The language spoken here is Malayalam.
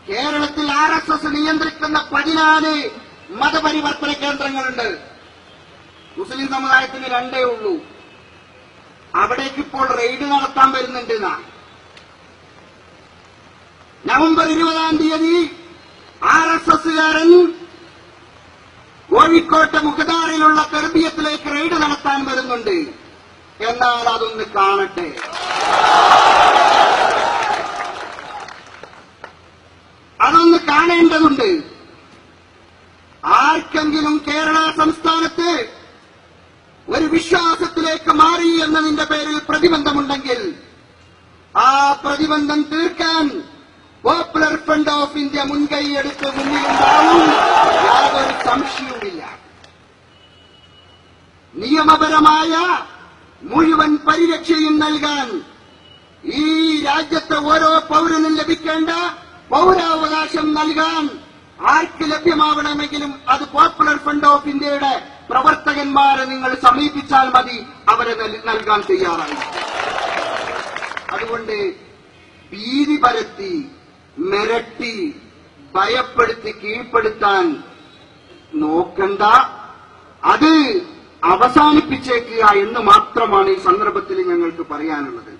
കേരളത്തിൽ RSS നിയന്ത്രിക്കുന്ന 14 മതപരിവർത്തന കേന്ദ്രങ്ങളുണ്ട്. മുസ്ലിം സമുദായത്തിന് 2 ഉള്ളൂ. അവിടേക്ക് ഇപ്പോൾ റെയ്ഡ് നടത്താൻ വരുന്നുണ്ട്. നവംബർ 20-ാം തീയതി RSSകാരൻ കോഴിക്കോട്ടെ മുഖദാറിലുള്ള തെർബിയത്തിലേക്ക് റെയ്ഡ് നടത്താൻ വരുന്നുണ്ട്. എന്നാൽ അതൊന്ന് കാണട്ടെ. അതൊന്ന് കാണേണ്ടതുണ്ട്. ആർക്കെങ്കിലും കേരള സംസ്ഥാനത്ത് ഒരു വിശ്വാസത്തിലേക്ക് മാറി എന്നതിന്റെ പേരിൽ പ്രതിബന്ധമുണ്ടെങ്കിൽ ആ പ്രതിബന്ധം തീർക്കാൻ പോപ്പുലർ ഫ്രണ്ട് ഓഫ് ഇന്ത്യ മുൻകൈയെടുത്ത് മുന്നിലുണ്ടാവും. യാതൊരു സംശയവുമില്ല. നിയമപരമായ മുഴുവൻ പരിരക്ഷയും നൽകാൻ ഈ രാജ്യത്തെ ഓരോ പൌരനും ലഭിക്കേണ്ട പൌരാവകാശം നൽകാൻ ആർക്ക് ലഭ്യമാവണമെങ്കിലും അത് പോപ്പുലർ ഫ്രണ്ട് ഓഫ് ഇന്ത്യയുടെ പ്രവർത്തകന്മാരെ നിങ്ങൾ സമീപിച്ചാൽ മതി. അവരെ നൽകാൻ തയ്യാറായി. അതുകൊണ്ട് ഭീതി പരത്തി, മിരട്ടി, ഭയപ്പെടുത്തി കീഴ്പ്പെടുത്താൻ നോക്കണ്ട. അത് അവസാനിപ്പിച്ചേക്കുക എന്ന് മാത്രമാണ് ഈ സന്ദർഭത്തിൽ ഞങ്ങൾക്ക് പറയാനുള്ളത്.